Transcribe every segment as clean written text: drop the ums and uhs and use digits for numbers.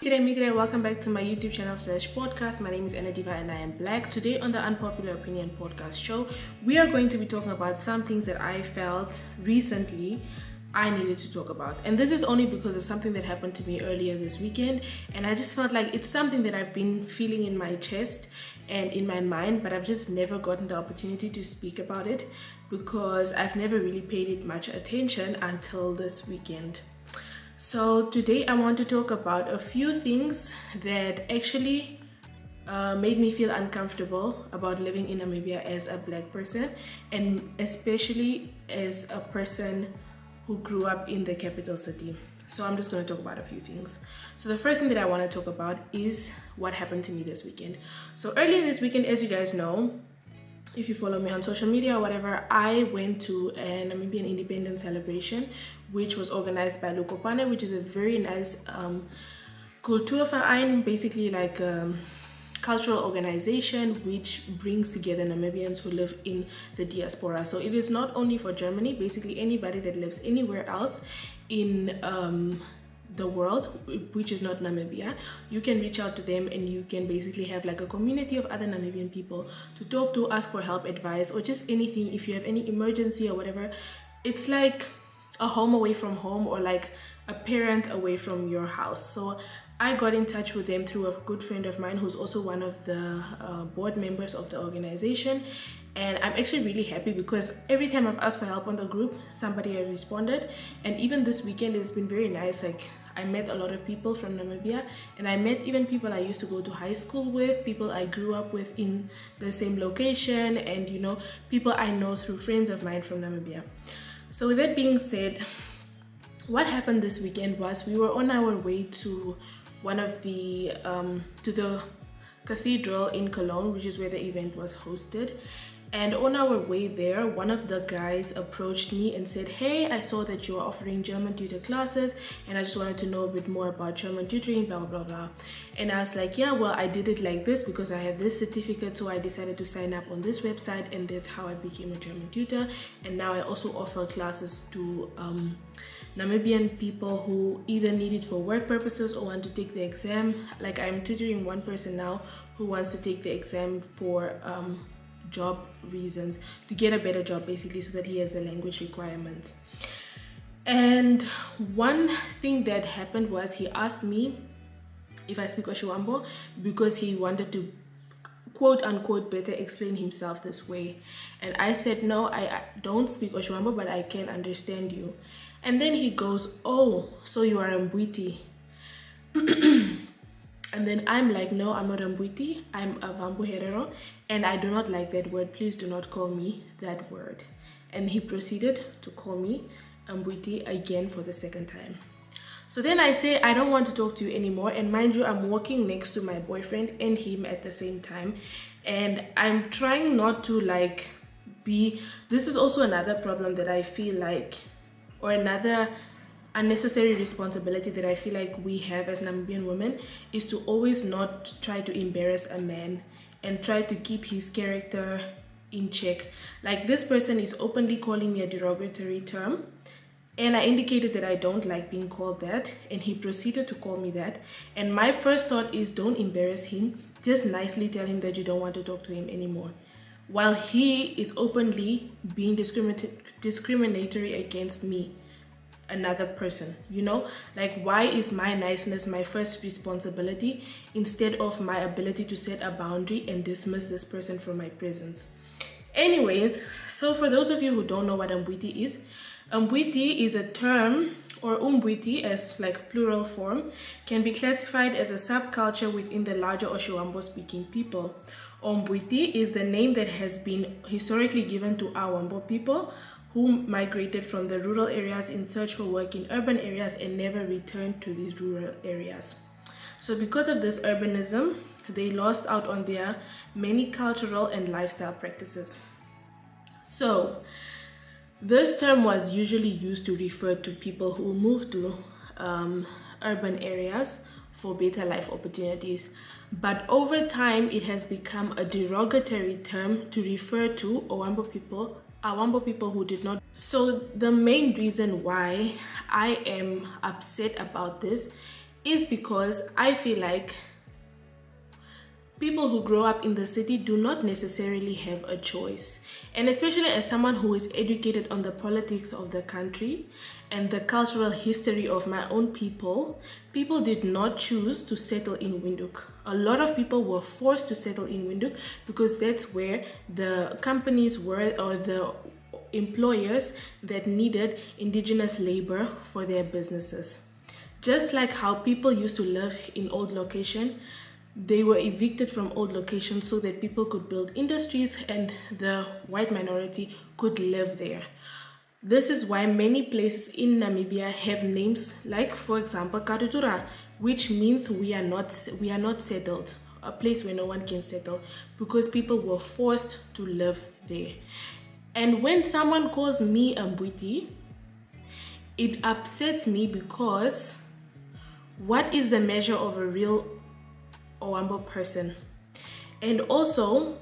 G'day, welcome back to my YouTube channel / podcast. My name is Ann-Adeva and I am Black. Today on the Unpopular Opinion podcast show, we are going to be talking about some things that I felt recently I needed to talk about. And this is only because of something that happened to me earlier this weekend. And I just felt like it's something that I've been feeling in my chest and in my mind, but I've just never gotten the opportunity to speak about it because I've never really paid it much attention until this weekend. So today I want to talk about a few things that actually made me feel uncomfortable about living in Namibia as a Black person, and especially as a person who grew up in the capital city. So I'm just going to talk about a few things. So the first thing that I want to talk about is what happened to me this weekend. So earlier this weekend, as you guys know, if you follow me on social media or whatever, I went to a Namibian independence celebration, which was organized by Lukopane, which is a very nice Kulturverein, basically like a cultural organization which brings together Namibians who live in the diaspora. So it is not only for Germany, basically anybody that lives anywhere else in the world, which is not Namibia. You can reach out to them and you can basically have like a community of other Namibian people to talk to, ask for help, advice, or just anything. If you have any emergency or whatever, it's like a home away from home, or like a parent away from your house. So I got in touch with them through a good friend of mine who's also one of the board members of the organization. And I'm actually really happy because every time I've asked for help on the group, somebody has responded. And even this weekend has been very nice. Like, I met a lot of people from Namibia, and I met even people I used to go to high school with, people I grew up with in the same location, and you know, people I know through friends of mine from Namibia. So with that being said, what happened this weekend was we were on our way to one of the to the cathedral in Cologne, which is where the event was hosted. And on our way there, one of the guys approached me and said, "Hey, I saw that you are offering German tutor classes, and I just wanted to know a bit more about German tutoring, blah, blah, blah." And I was like, yeah, well, I did it like this because I have this certificate, so I decided to sign up on this website, and that's how I became a German tutor. And now I also offer classes to Namibian people who either need it for work purposes or want to take the exam. Like, I'm tutoring one person now who wants to take the exam for job reasons, to get a better job basically, so that he has the language requirements. And one thing that happened was he asked me if I speak Oshiwambo because he wanted to quote unquote better explain himself this way. And I said, no, I don't speak Oshiwambo, but I can understand you. And then he goes, "Oh, so you are a Mbwiti." And then I'm like, "No, I'm not a Mbwiti, I'm a Vambu Herero, and I do not like that word. Please do not call me that word." And he proceeded to call me a Mbwiti again for the second time. So then I say, "I don't want to talk to you anymore." And mind you, I'm walking next to my boyfriend and him at the same time. And I'm trying not to like this is also another problem that I feel like, or another unnecessary responsibility that I feel like we have as Namibian women, is to always not try to embarrass a man and try to keep his character in check. Like, this person is openly calling me a derogatory term, and I indicated that I don't like being called that, and he proceeded to call me that. And my first thought is, don't embarrass him, just nicely tell him that you don't want to talk to him anymore, while he is openly being discriminatory against me, another person. You know, like, why is my niceness my first responsibility instead of my ability to set a boundary and dismiss this person from my presence? Anyways, so for those of you who don't know what Mbwiti is a term, or Umbwiti as like plural form, can be classified as a subculture within the larger Oshiwambo speaking people. Umbwiti is the name that has been historically given to Awambo people who migrated from the rural areas in search for work in urban areas and never returned to these rural areas. So because of this urbanism, they lost out on their many cultural and lifestyle practices. So this term was usually used to refer to people who moved to urban areas for better life opportunities. But over time, it has become a derogatory term to refer to Awambo people who did not. So the main reason why I am upset about this is because I feel like people who grow up in the city do not necessarily have a choice. And especially as someone who is educated on the politics of the country and the cultural history of my own people, people did not choose to settle in Windhoek. A lot of people were forced to settle in Windhoek because that's where the companies were, or the employers that needed indigenous labor for their businesses. Just like how people used to live in old location, they were evicted from old locations so that people could build industries and the white minority could live there. This is why many places in Namibia have names like, for example, Katutura, which means we are not settled, a place where no one can settle, because people were forced to live there. And when someone calls me a Mbwiti, it upsets me, because what is the measure of a real Owambo person? And also,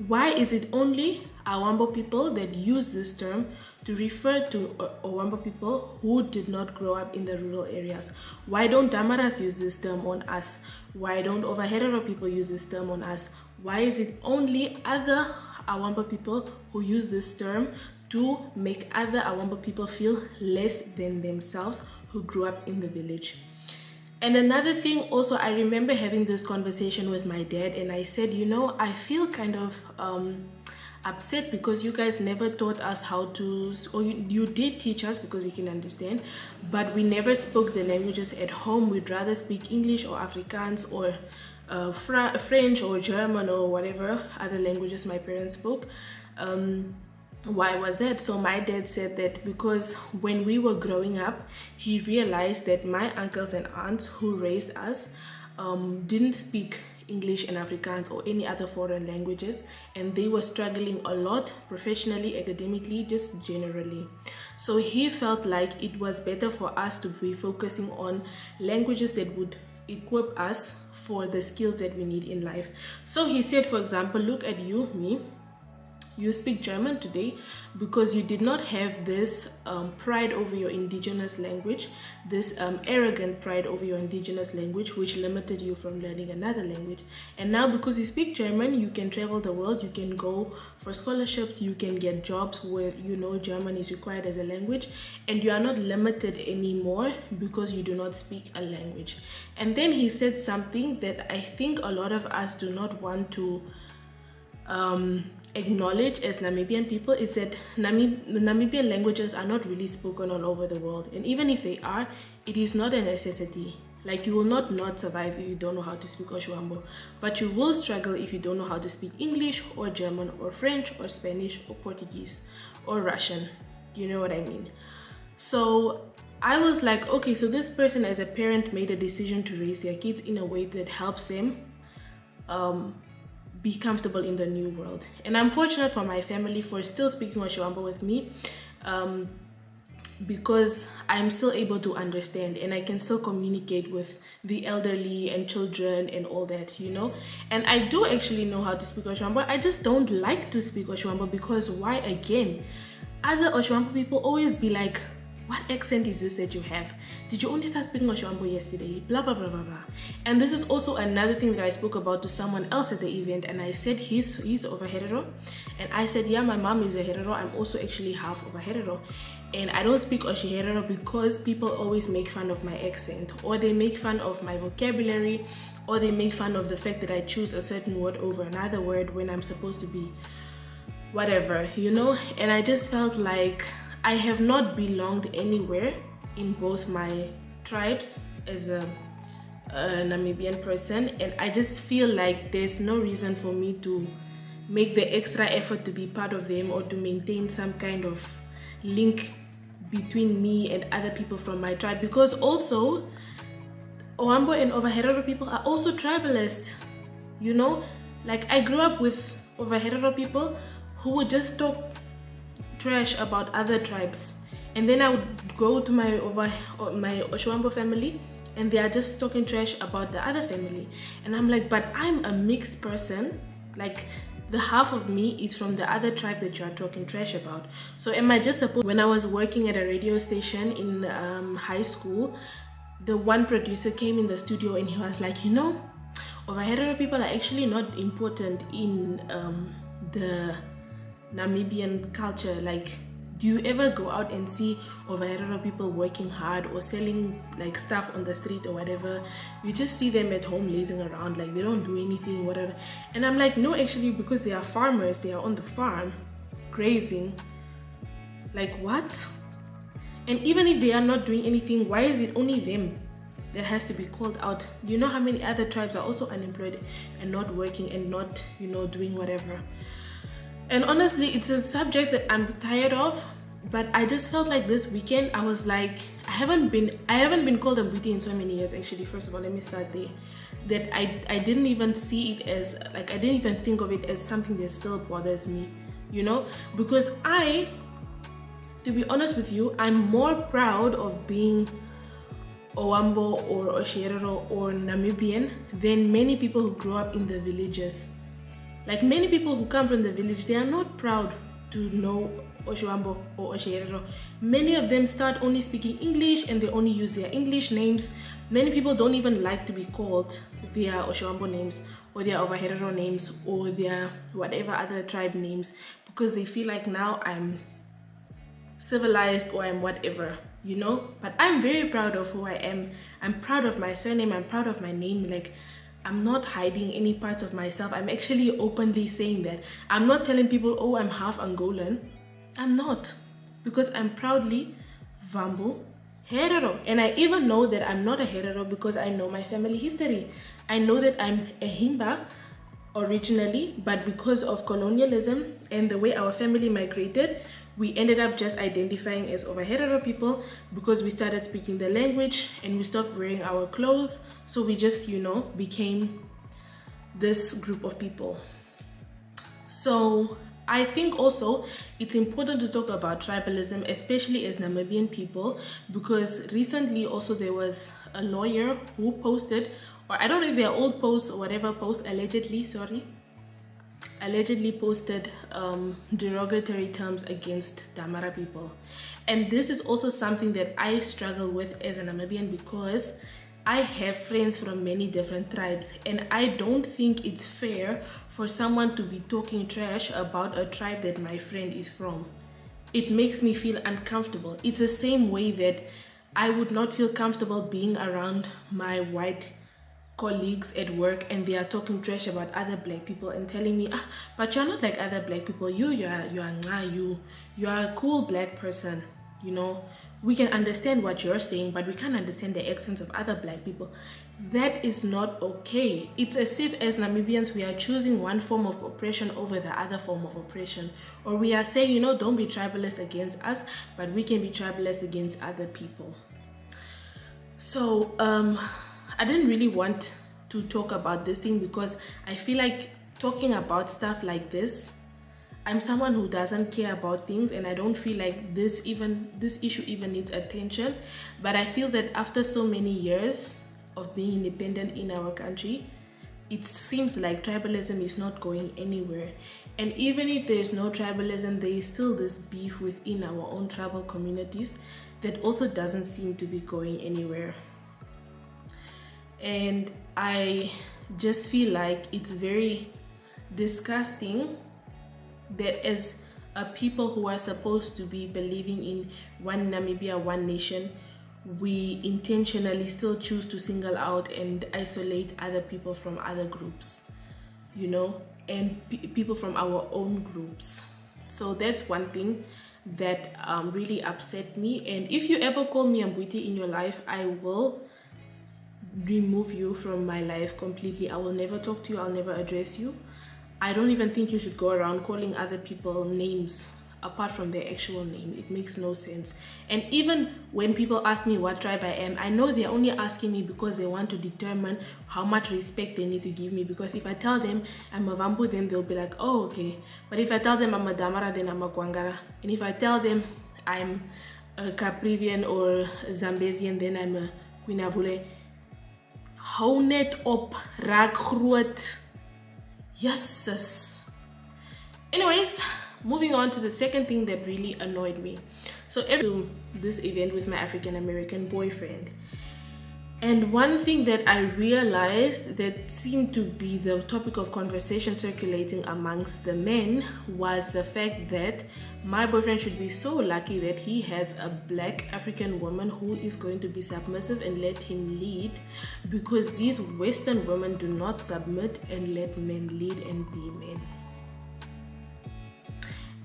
why is it only Owambo people that use this term to refer to Owambo people who did not grow up in the rural areas? Why don't Damaras use this term on us? Why don't Overherero people use this term on us? Why is it only other Awambo people who use this term to make other Awambo people feel less than themselves who grew up in the village? And another thing also, I remember having this conversation with my dad, and I said, you know, I feel kind of upset because you guys never taught us how to, or you did teach us because we can understand, but we never spoke the languages at home. We'd rather speak English or Afrikaans or French or German or whatever other languages my parents spoke. Why was that? So my dad said that because when we were growing up, he realized that my uncles and aunts who raised us didn't speak English and Afrikaans or any other foreign languages, and they were struggling a lot professionally, academically, just generally. So he felt like it was better for us to be focusing on languages that would equip us for the skills that we need in life. So he said, for example, look at you, me. You speak German today because you did not have this pride over your indigenous language, this arrogant pride over your indigenous language, which limited you from learning another language. And now because you speak German, you can travel the world, you can go for scholarships, you can get jobs where you know German is required as a language, and you are not limited anymore because you do not speak a language. And then he said something that I think a lot of us do not want to acknowledge as Namibian people, is that Namibian languages are not really spoken all over the world, and even if they are, it is not a necessity. Like, you will not survive if you don't know how to speak Oshuambo, but you will struggle if you don't know how to speak English or German or French or Spanish or Portuguese or Russian. You know what I mean? So I was like, okay, so this person as a parent made a decision to raise their kids in a way that helps them be comfortable in the new world. And I'm fortunate for my family for still speaking Oshuambo with me, because I'm still able to understand and I can still communicate with the elderly and children and all that, you know. And I do actually know how to speak Oshuambo. I just don't like to speak Oshuambo because why again? Other Oshuambo people always be like, what accent is this that you have? Did you only start speaking Oshuambo yesterday? Blah, blah, blah, blah, blah. And this is also another thing that I spoke about to someone else at the event. And I said, he's of a Herero. And I said, yeah, my mom is a Herero. I'm also actually half of a Herero. And I don't speak Oshiherero because people always make fun of my accent, or they make fun of my vocabulary, or they make fun of the fact that I choose a certain word over another word when I'm supposed to be whatever, you know. And I just felt like I have not belonged anywhere in both my tribes as a Namibian person, and I just feel like there's no reason for me to make the extra effort to be part of them or to maintain some kind of link between me and other people from my tribe, because also Owambo and Overherero people are also tribalist, you know. Like, I grew up with Overherero people who would just talk trash about other tribes, and then I would go to my Oshuambo family and they are just talking trash about the other family, and I'm like, but I'm a mixed person. Like, the half of me is from the other tribe that you are talking trash about. So am I just supposed? When I was working at a radio station in high school, the one producer came in the studio and he was like, you know, over people are actually not important in the Namibian culture. Like, do you ever go out and see over people working hard or selling like stuff on the street or whatever? You just see them at home lazing around, like they don't do anything, whatever. And I'm like, no, actually, because they are farmers, they are on the farm grazing. Like, what? And even if they are not doing anything, why is it only them that has to be called out? Do you know how many other tribes are also unemployed and not working and not, you know, doing whatever? And honestly, it's a subject that I'm tired of, but I just felt like this weekend I was like, I haven't been called a booty in so many years. Actually, first of all, let me start there. That I didn't even see it as, like, I didn't even think of it as something that still bothers me, you know? Because to be honest with you, I'm more proud of being Owambo or Osherero or Namibian than many people who grow up in the villages. Like, many people who come from the village, they are not proud to know Oshuambo or Osherero. Many of them start only speaking English and they only use their English names. Many people don't even like to be called their Oshuambo names or their Overherero names or their whatever other tribe names, because they feel like now I'm civilized or I'm whatever, you know? But I'm very proud of who I am. I'm proud of my surname. I'm proud of my name. Like, I'm not hiding any parts of myself. I'm actually openly saying that. I'm not telling people, oh, I'm half Angolan. I'm not, because I'm proudly Vambo Herero. And I even know that I'm not a Herero because I know my family history. I know that I'm a Himba originally, but because of colonialism and the way our family migrated, we ended up just identifying as Overherero people because we started speaking the language and we stopped wearing our clothes. So we just, you know, became this group of people. So I think also it's important to talk about tribalism, especially as Namibian people, because recently also there was a lawyer who posted, or I don't know if they're old posts or whatever posts, allegedly posted derogatory terms against Damara people. And this is also something that I struggle with as a Namibian, because I have friends from many different tribes and I don't think it's fair for someone to be talking trash about a tribe that my friend is from. It makes me feel uncomfortable. It's the same way that I would not feel comfortable being around my white colleagues at work and they are talking trash about other black people and telling me, but you're not like other black people. You are a cool black person, you know. We can understand what you're saying, but we can't understand the accents of other black people. That is not okay. It's as if as Namibians we are choosing one form of oppression over the other form of oppression, or we are saying, you know, don't be tribalist against us, but we can be tribalist against other people. So I didn't really want to talk about this thing because I feel like talking about stuff like this, I'm someone who doesn't care about things and I don't feel like this issue even needs attention. But I feel that after so many years of being independent in our country, it seems like tribalism is not going anywhere. And even if there is no tribalism, there is still this beef within our own tribal communities that also doesn't seem to be going anywhere. And I just feel like it's very disgusting that as a people who are supposed to be believing in one Namibia, one nation, we intentionally still choose to single out and isolate other people from other groups, you know, and people from our own groups. So that's one thing that really upset me. And if you ever call me a Mbwiti in your life, I will remove you from my life completely. I will never talk to you. I'll never address you. I don't even think you should go around calling other people names apart from their actual name. It makes no sense. And even when people ask me what tribe I am, I know they're only asking me because they want to determine how much respect they need to give me. Because if I tell them I'm a Vambu, then they'll be like, oh, okay. But if I tell them I'm a Damara, then I'm a Kwangara. And if I tell them I'm a Caprivian or a Zambesian, then I'm a Quinavule. Hou net op, raak groot. Yes, sis. Anyways, moving on to the second thing that really annoyed me. So this event with my African American boyfriend, And one thing that I realized that seemed to be the topic of conversation circulating amongst the men was the fact that my boyfriend should be so lucky that he has a black African woman who is going to be submissive and let him lead, because these Western women do not submit and let men lead and be men.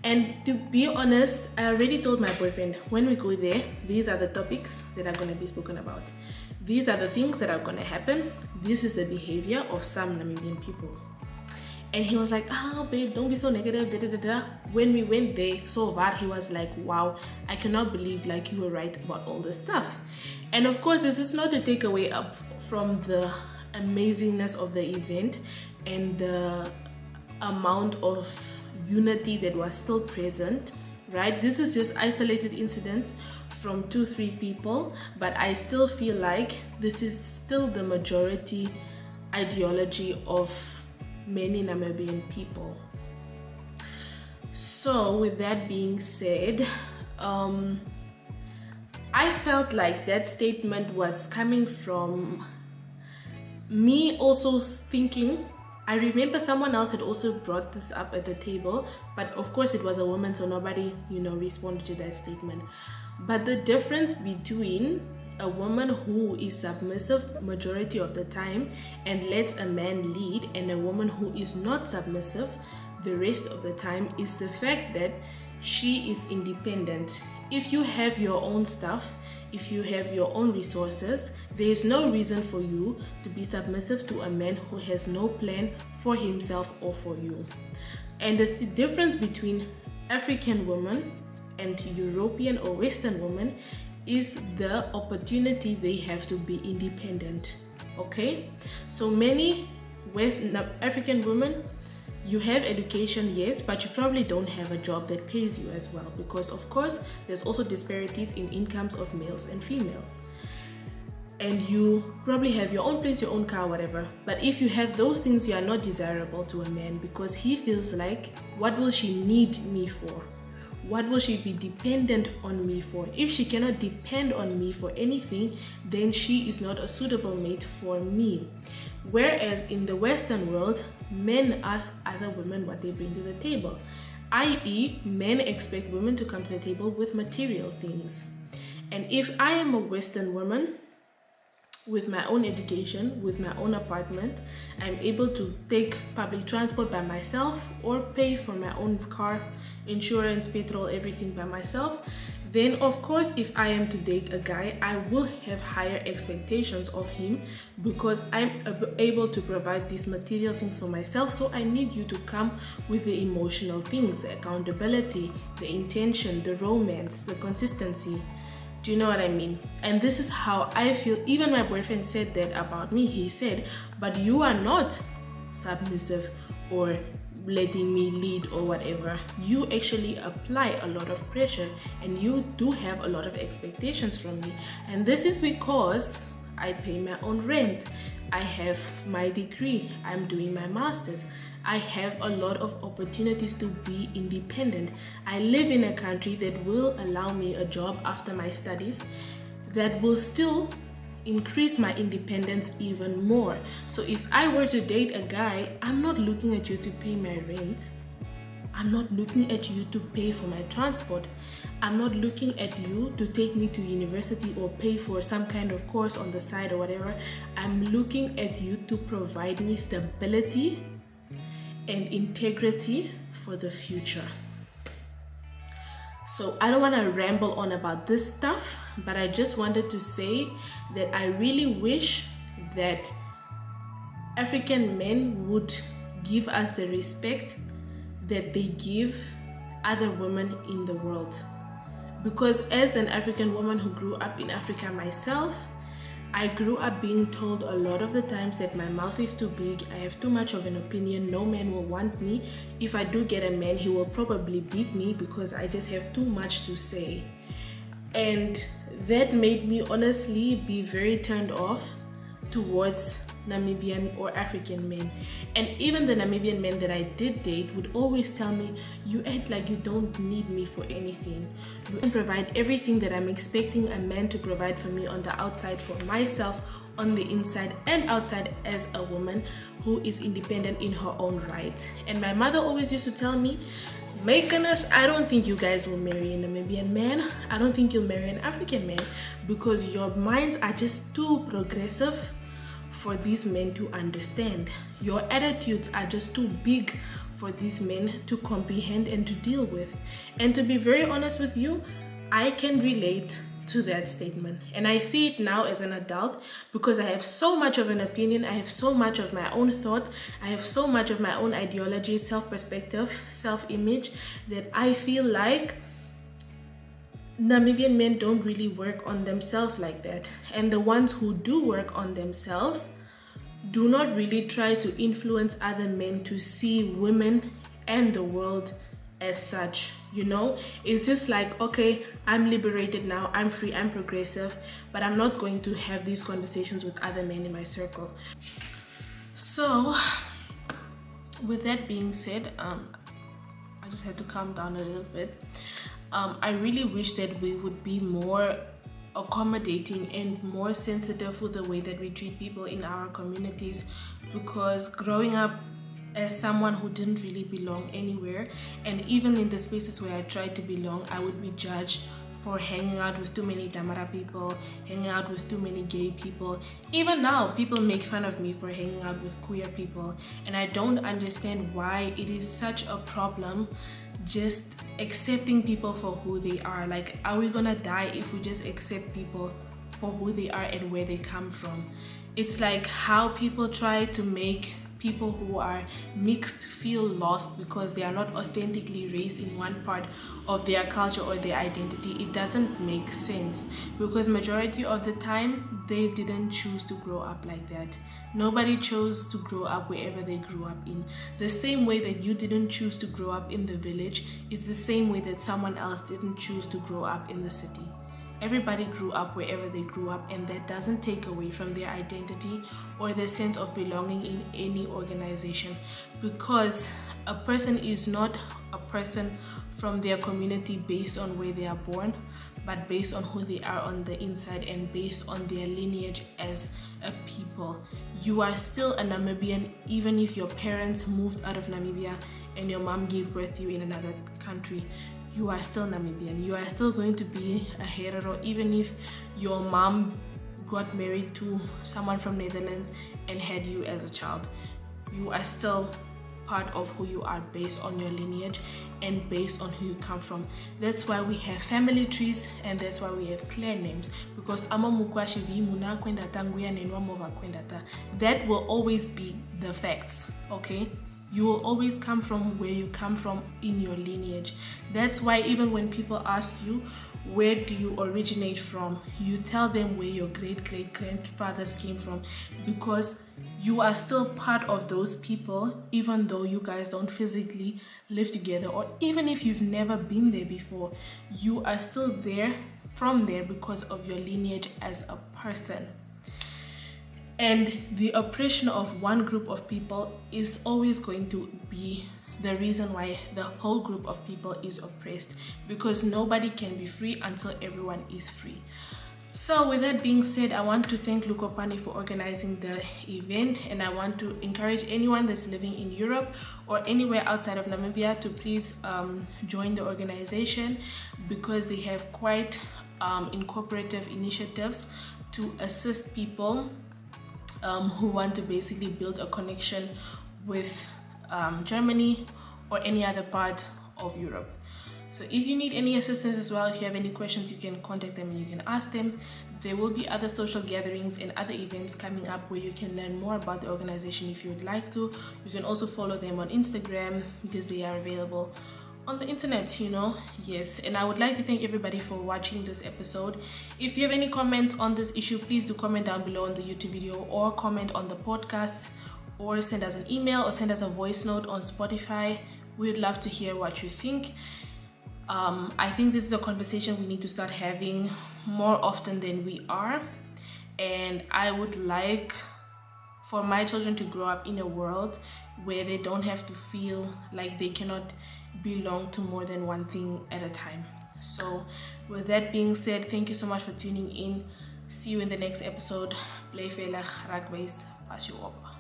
And to be honest, I already told my boyfriend, when we go there, these are the topics that are going to be spoken about. These are the things that are going to happen. This is the behavior of some Namibian people. And he was like, babe, don't be so negative, da, da, da, da. When we went there, so bad, he was like, wow, I cannot believe like you were right about all this stuff. And of course, this is not to take away up from the amazingness of the event and the amount of unity that was still present, right? This is just isolated incidents from 2-3 people, but I still feel like this is still the majority ideology of many Namibian people. So with that being said, I felt like that statement was coming from me also thinking. I remember someone else had also brought this up at the table, but of course it was a woman, so nobody, responded to that statement. But the difference between a woman who is submissive majority of the time and lets a man lead and a woman who is not submissive the rest of the time is the fact that she is independent. If you have your own stuff, if you have your own resources, there is no reason for you to be submissive to a man who has no plan for himself or for you. And the difference between African women and European or Western women is the opportunity they have to be independent. Okay? So many African women, you have education, yes, but you probably don't have a job that pays you as well, because of course there's also disparities in incomes of males and females. And you probably have your own place, your own car, whatever. But if you have those things, you are not desirable to a man, because he feels like, what will she need me for? What will she be dependent on me for? If she cannot depend on me for anything, then she is not a suitable mate for me. Whereas in the Western world, men ask other women what they bring to the table, i.e., men expect women to come to the table with material things. And if I am a Western woman with my own education, with my own apartment, I'm able to take public transport by myself or pay for my own car, insurance, petrol, everything by myself, then of course if I am to date a guy, I will have higher expectations of him because I'm able to provide these material things for myself. So I need you to come with the emotional things, the accountability, the intention, the romance, the consistency. Do you know what I mean? And this is how I feel. Even my boyfriend said that about me. He said, but you are not submissive or letting me lead or whatever. You actually apply a lot of pressure and you do have a lot of expectations from me. And this is because I pay my own rent. I have my degree. I'm doing my master's. I have a lot of opportunities to be independent. I live in a country that will allow me a job after my studies that will still increase my independence even more. So if I were to date a guy, I'm not looking at you to pay my rent. I'm not looking at you to pay for my transport. I'm not looking at you to take me to university or pay for some kind of course on the side or whatever. I'm looking at you to provide me stability and integrity for the future. So I don't want to ramble on about this stuff, but I just wanted to say that I really wish that African men would give us the respect that they give other women in the world. Because as an African woman who grew up in Africa myself, I grew up being told a lot of the times that my mouth is too big, I have too much of an opinion, no man will want me. If I do get a man, he will probably beat me because I just have too much to say. And that made me honestly be very turned off towards Namibian or African men. And even the Namibian men that I did date would always tell me, you act like you don't need me for anything. You can provide everything that I'm expecting a man to provide for me on the outside for myself, on the inside and outside, as a woman who is independent in her own right. And my mother always used to tell me, Meganush, I don't think you guys will marry a Namibian man. I don't think you'll marry an African man because your minds are just too progressive for these men to understand. Your attitudes are just too big for these men to comprehend and to deal with. And to be very honest with you, I can relate to that statement, and I see it now as an adult because I have so much of an opinion, I have so much of my own thought, I have so much of my own ideology, self-perspective, self-image, that I feel like Namibian men don't really work on themselves like that. And the ones who do work on themselves do not really try to influence other men to see women and the world as such. You know, it's just like, okay, I'm liberated now, I'm free, I'm progressive, but I'm not going to have these conversations with other men in my circle. So with that being said, I just had to calm down a little bit. I really wish that we would be more accommodating and more sensitive with the way that we treat people in our communities, because growing up as someone who didn't really belong anywhere, and even in the spaces where I tried to belong, I would be judged for hanging out with too many Damara people, hanging out with too many gay people. Even now, people make fun of me for hanging out with queer people, and I don't understand why it is such a problem just accepting people for who they are. Like, are we gonna die if we just accept people for who they are and where they come from? It's like how people try to make people who are mixed feel lost because they are not authentically raised in one part of their culture or their identity. It doesn't make sense, because majority of the time they didn't choose to grow up like that. Nobody chose to grow up wherever they grew up in. The same way that you didn't choose to grow up in the village is the same way that someone else didn't choose to grow up in the city. Everybody grew up wherever they grew up, and that doesn't take away from their identity or their sense of belonging in any organization, because a person is not a person from their community based on where they are born, but based on who they are on the inside and based on their lineage as a people. You are still a Namibian even if your parents moved out of Namibia and your mom gave birth to you in another country. You are still Namibian. You are still going to be a hetero even if your mom got married to someone from Netherlands and had you as a child. You are still part of who you are based on your lineage and based on who you come from. That's why we have family trees, and that's why we have clan names, because that will always be the facts, okay? You will always come from where you come from in your lineage. That's why even when people ask you, where do you originate from, you tell them where your great-great-grandfathers came from, because you are still part of those people, even though you guys don't physically live together, or even if you've never been there before, you are still there from there because of your lineage as a person. And the oppression of one group of people is always going to be the reason why the whole group of people is oppressed, because nobody can be free until everyone is free. So with that being said, I want to thank Lukopani for organizing the event, and I want to encourage anyone that's living in Europe or anywhere outside of Namibia to please join the organization, because they have quite incorporative initiatives to assist people who want to basically build a connection with Germany or any other part of Europe. So if you need any assistance as well, if you have any questions, you can contact them and you can ask them. There will be other social gatherings and other events coming up where you can learn more about the organization if you would like to. You can also follow them on Instagram because they are available on the internet, you know. Yes, and I would like to thank everybody for watching this episode. If you have any comments on this issue, please do comment down below on the YouTube video, or comment on the podcast, or send us an email, or send us a voice note on Spotify. We would love to hear what you think. I think this is a conversation we need to start having more often than we are, and I would like for my children to grow up in a world where they don't have to feel like they cannot belong to more than one thing at a time. So with that being said, thank you so much for tuning in. See you in the next episode. Bly veilig, raak wys, pas jou op.